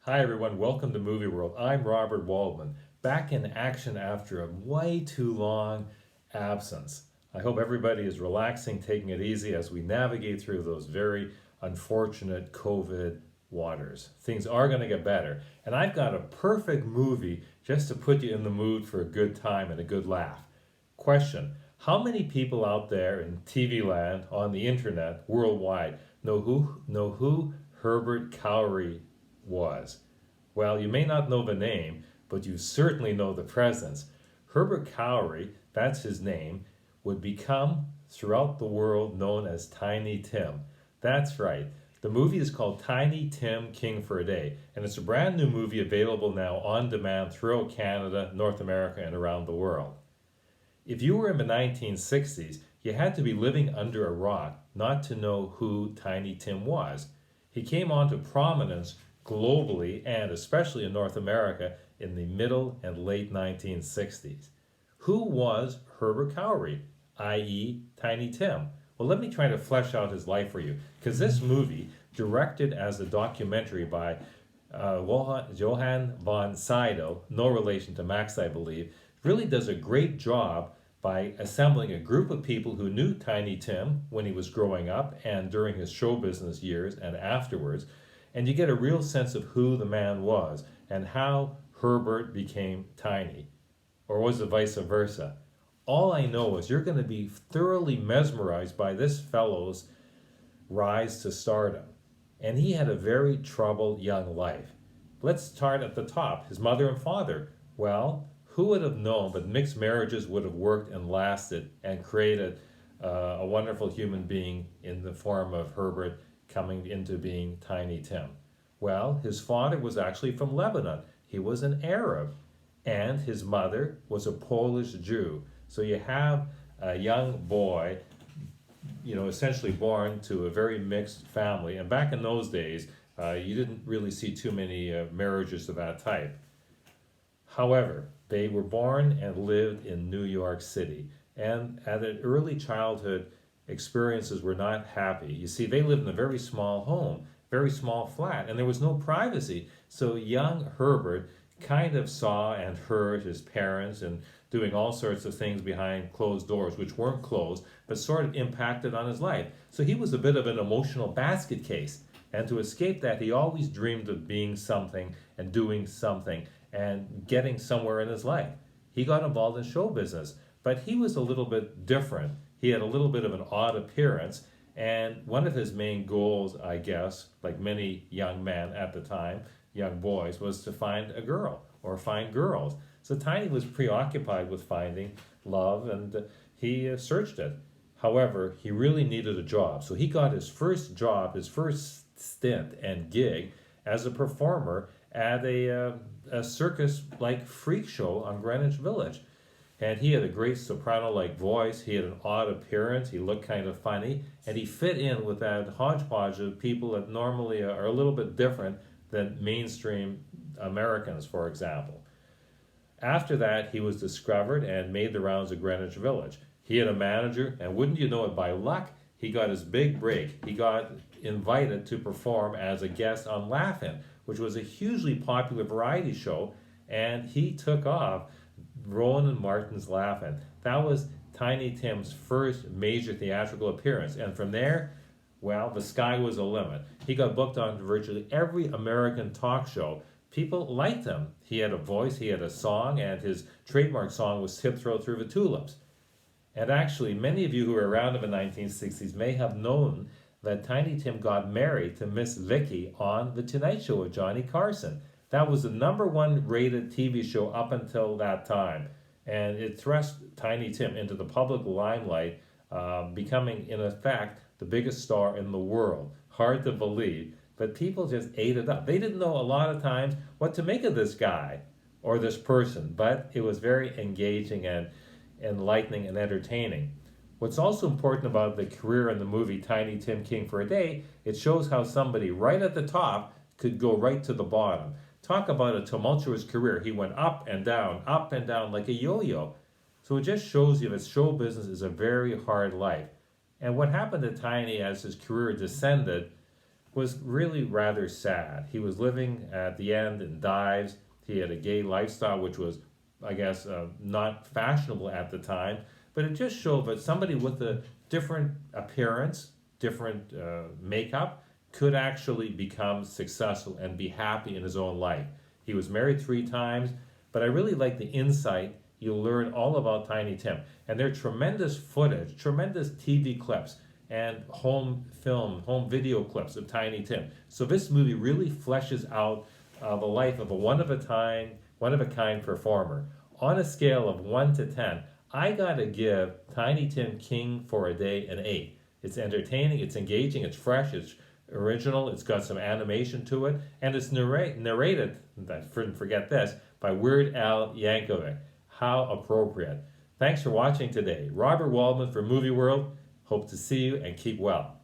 Hi everyone, welcome to Movie World. I'm Robert Waldman, back in action after a way too long absence. I hope everybody is relaxing, taking it easy as we navigate through those very unfortunate COVID waters. Things are going to get better, and I've got a perfect movie just to put you in the mood for a good time and a good laugh. Question: how many people out there in TV land, on the internet, worldwide, know who Herbert Cowrie was? Well, you may not know the name, but you certainly know the presence. Herbert Cowrie, that's his name, would become throughout the world known as Tiny Tim. That's right. The movie is called Tiny Tim King for a Day, and it's a brand new movie available now on demand throughout Canada, North America, and around the world. If you were in the 1960s, you had to be living under a rock not to know who Tiny Tim was. He came onto prominence globally and especially in North America in the middle and late 1960s. Who was Herbert Cowrie, i.e., Tiny Tim? Well, let me try to flesh out his life for you, because this movie, directed as a documentary by Johann von Sydow, no relation to Max, I believe, really does a great job by assembling a group of people who knew Tiny Tim when he was growing up and during his show business years and afterwards, and you get a real sense of who the man was and how Herbert became Tiny. Or was it vice versa? All I know is you're going to be thoroughly mesmerized by this fellow's rise to stardom. And he had a very troubled young life. Let's start at the top. His mother and father. Well, who would have known that mixed marriages would have worked and lasted and created a wonderful human being in the form of Herbert coming into being Tiny Tim? Well, his father was actually from Lebanon. He was an Arab, and his mother was a Polish Jew. So you have a young boy, essentially born to a very mixed family. And back in those days, you didn't really see too many marriages of that type. However, they were born and lived in New York City, and at an early childhood, experiences were not happy. You see, they lived in a very small home, very small flat, and there was no privacy. So young Herbert kind of saw and heard his parents and doing all sorts of things behind closed doors, which weren't closed, but sort of impacted on his life. So he was a bit of an emotional basket case. And to escape that, he always dreamed of being something and doing something and getting somewhere in his life. He got involved in show business, but he was a little bit different. He had a little bit of an odd appearance, and one of his main goals, I guess, like many young men at the time, young boys, was to find a girl or find girls. So Tiny was preoccupied with finding love, and he searched it. However, he really needed a job. So he got his first job, his first stint and gig as a performer at a circus-like freak show on Greenwich Village. And he had a great soprano-like voice. He had an odd appearance. He looked kind of funny. And he fit in with that hodgepodge of people that normally are a little bit different than mainstream Americans, for example. After that, he was discovered and made the rounds of Greenwich Village. He had a manager, and wouldn't you know it, by luck, he got his big break. He got invited to perform as a guest on Laugh-In, which was a hugely popular variety show, and he took off Rowan and Martin's Laugh-In. That was Tiny Tim's first major theatrical appearance, and from there, well, the sky was the limit. He got booked on virtually every American talk show. People liked him. He had a voice, he had a song, and his trademark song was Tiptoe Through the Tulips. And actually, many of you who were around in the 1960s may have known that Tiny Tim got married to Miss Vicky on The Tonight Show with Johnny Carson. That was the #1 rated TV show up until that time. And it thrust Tiny Tim into the public limelight, becoming, in effect, the biggest star in the world. Hard to believe, but people just ate it up. They didn't know a lot of times what to make of this guy or this person, but it was very engaging and enlightening and entertaining. What's also important about the career in the movie Tiny Tim King for a Day, it shows how somebody right at the top could go right to the bottom. Talk about a tumultuous career. He went up and down like a yo-yo. So it just shows you that show business is a very hard life. And what happened to Tiny as his career descended was really rather sad. He was living at the end in dives. He had a gay lifestyle, which was, I guess, not fashionable at the time. But it just showed that somebody with a different appearance, different makeup, could actually become successful and be happy in his own life. He was married 3 times, but I really like the insight. You'll learn all about Tiny Tim. And there are tremendous footage, tremendous TV clips, and home video clips of Tiny Tim. So this movie really fleshes out the life of a one-of-a-kind performer. On a scale of 1 to 10, I gotta give Tiny Tim King for a Day an 8. It's entertaining, it's engaging, it's fresh, it's original, it's got some animation to it, and it's narrated, I didn't forget this, by Weird Al Yankovic. How appropriate. Thanks for watching today. Robert Waldman for Movie World. Hope to see you and keep well.